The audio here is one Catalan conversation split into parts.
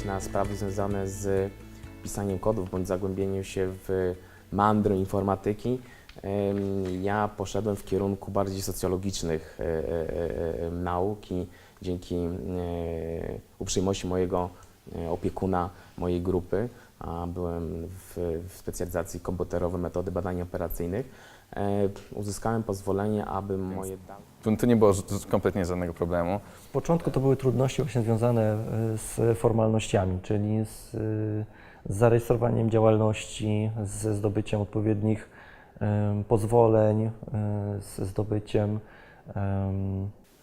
na sprawy związane z pisaniem kodów bądź zagłębieniem się w meandry informatyki, ja poszedłem w kierunku bardziej socjologicznych nauk i dzięki uprzejmości mojego opiekuna mojej grupy, a byłem w specjalizacji komputerowe metody badań operacyjnych, uzyskałem pozwolenie, aby moje dane... To nie było kompletnie żadnego problemu. W początku to były trudności właśnie związane z formalnościami, czyli z zarejestrowaniem działalności, ze zdobyciem odpowiednich pozwoleń, ze zdobyciem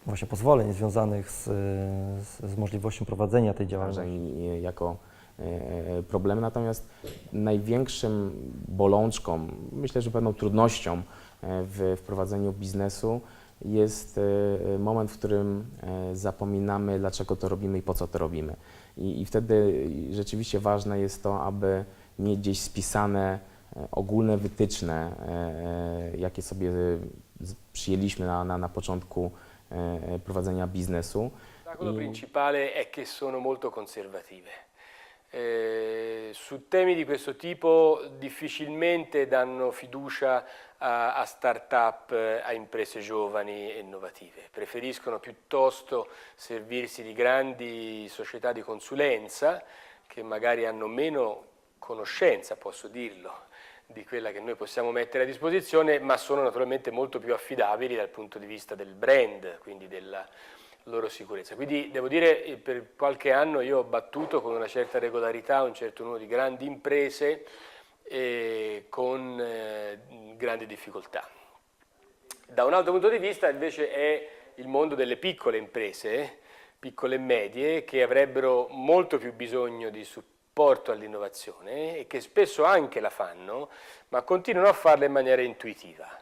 właśnie pozwoleń związanych z możliwością prowadzenia tej działalności. Jako problem, natomiast największym bolączką, myślę, że pewną trudnością w prowadzeniu biznesu jest moment, w którym zapominamy, dlaczego to robimy i po co to robimy. I wtedy rzeczywiście ważne jest to, aby mieć gdzieś spisane ogólne wytyczne, jakie sobie przyjęliśmy na początku prowadzenia biznesu. L'ostacolo principale è che sono molto conservative. Su temi di questo tipo difficilmente danno fiducia a start-up, a imprese giovani e innovative. Preferiscono piuttosto servirsi di grandi società di consulenza che magari hanno meno conoscenza, posso dirlo, di quella che noi possiamo mettere a disposizione, ma sono naturalmente molto più affidabili dal punto di vista del brand, quindi della loro sicurezza. Quindi devo dire, per qualche anno io ho battuto con una certa regolarità un certo numero di grandi imprese con grandi difficoltà. Da un altro punto di vista invece è il mondo delle piccole imprese, piccole e medie, che avrebbero molto più bisogno di supporto all'innovazione e che spesso anche la fanno, ma continuano a farla in maniera intuitiva.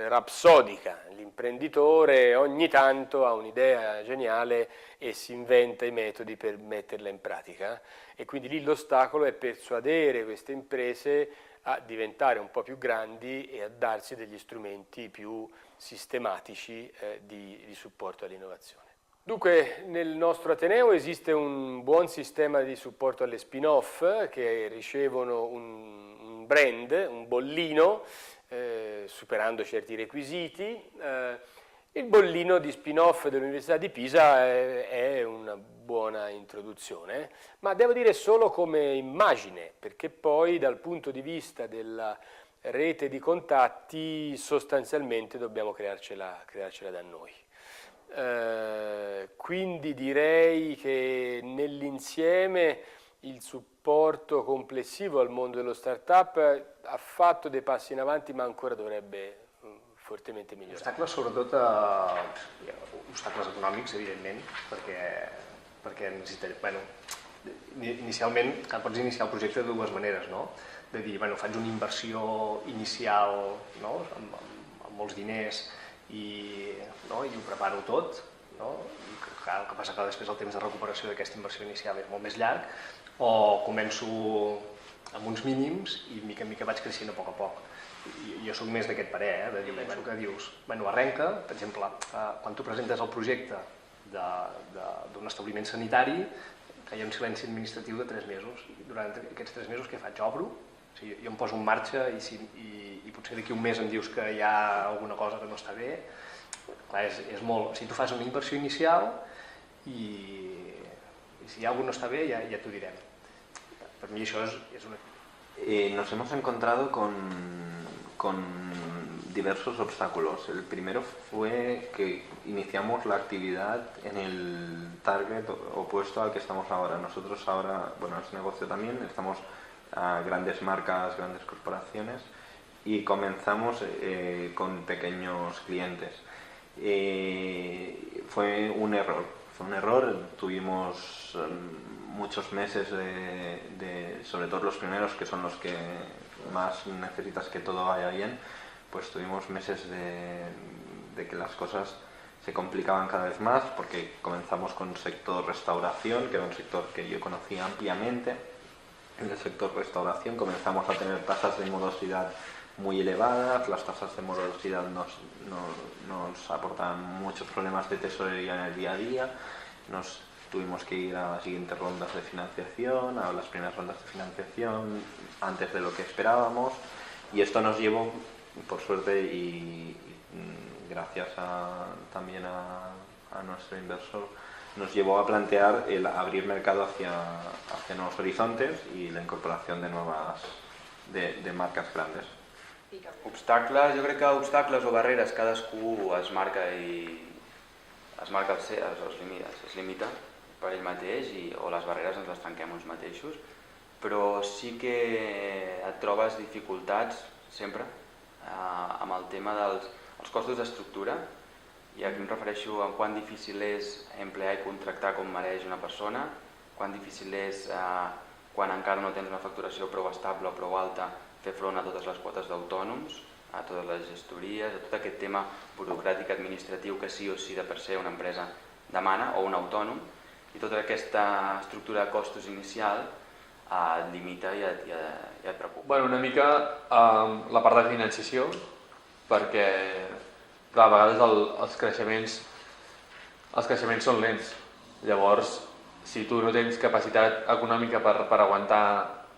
Rapsodica, l'imprenditore ogni tanto ha un'idea geniale e si inventa i metodi per metterla in pratica e quindi lì l'ostacolo è persuadere queste imprese a diventare un po' più grandi e a darsi degli strumenti più sistematici di supporto all'innovazione. Dunque nel nostro Ateneo esiste un buon sistema di supporto alle spin-off che ricevono un brand, un bollino, superando certi requisiti. Il bollino di spin-off dell'Università di Pisa è una buona introduzione, ma devo dire solo come immagine, perché poi dal punto di vista della rete di contatti sostanzialmente dobbiamo crearcela da noi. Quindi direi che nell'insieme il supporto complessivo al mondo dello startup ha fatto dei passi in avanti, ma ancora dovrebbe fortemente migliorare. Obstacles, sobretot obstacles econòmics, evidentment, perquè necessitaré, bueno, inicialment pots iniciar el projecte de dues maneres, no? De dir, bueno, faig una inversió inicial, no? amb molts diners i ho preparo tot, no? El que passa que després el temps de recuperació d'aquesta inversió inicial és molt més llarg, o començo amb uns mínims i mica en mica vaig creixent a poc. Jo soc més d'aquest parer, de dir, penso que dius, bueno, arrenca, per exemple, quan tu presentes el projecte d'un establiment sanitari, que hi ha un silenci administratiu de 3 mesos, i durant aquests 3 mesos què faig? Obro? O sigui, jo em poso en marxa i potser d'aquí un mes em dius que hi ha alguna cosa que no està bé. Clar, és molt... O sigui, tu fas una inversió inicial i si hi ha alguna cosa no està bé ja t'ho direm. Per mi això és una... Nos hemos encontrado con diversos obstáculos. El primero fue que iniciamos la actividad en el target opuesto al que estamos ahora. Nosotros ahora, bueno, es negocio también, estamos a grandes marcas, grandes corporaciones y comenzamos con pequeños clientes. Fue un error, tuvimos muchos meses sobre todo los primeros, que son los que más necesitas que todo vaya bien, pues tuvimos meses de que las cosas se complicaban cada vez más, porque comenzamos con el sector restauración, que era un sector que yo conocía ampliamente. En el sector restauración comenzamos a tener tasas de morosidad muy elevadas, las tasas de morosidad nos aportan muchos problemas de tesorería en el día a día, nos tuvimos que ir a las siguientes rondas de financiación, a las primeras rondas de financiación, antes de lo que esperábamos, y esto nos llevó, por suerte y gracias también a nuestro inversor, nos llevó a plantear el abrir mercado hacia nuevos horizontes y la incorporación de marcas grandes. Obstacles, jo crec que obstacles o barreres cadascú es marca es limita per ell mateix o les barreres ens les trenquem uns mateixos, però sí que et trobes dificultats sempre amb el tema dels costos d'estructura, i aquí em refereixo a quan difícil és emplear i contractar com mereix una persona, quan difícil és quan encara no tens una facturació prou estable o prou alta fer front a totes les quotes d'autònoms, a totes les gestories, a tot aquest tema burocràtic administratiu que sí o sí de per ser una empresa demana o un autònom, i tota aquesta estructura de costos inicial et limita i et preocupa. Bueno, una mica la part de financiació, perquè clar, a vegades els creixements són lents. Llavors, si tu no tens capacitat econòmica per aguantar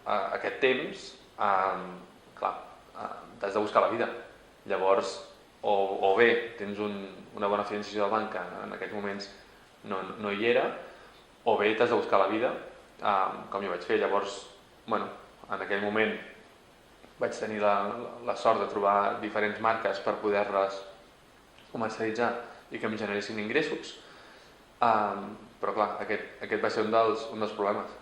aquest temps, clar, t'has de buscar la vida. Llavors, o bé tens una bona financiació del banc, que en aquests moments no hi era, o bé t'has de buscar la vida, com jo vaig fer. Llavors, bueno, en aquell moment vaig tenir la sort de trobar diferents marques per poder-les comercialitzar i que em generessin ingressos, però clar, aquest va ser un dels problemes.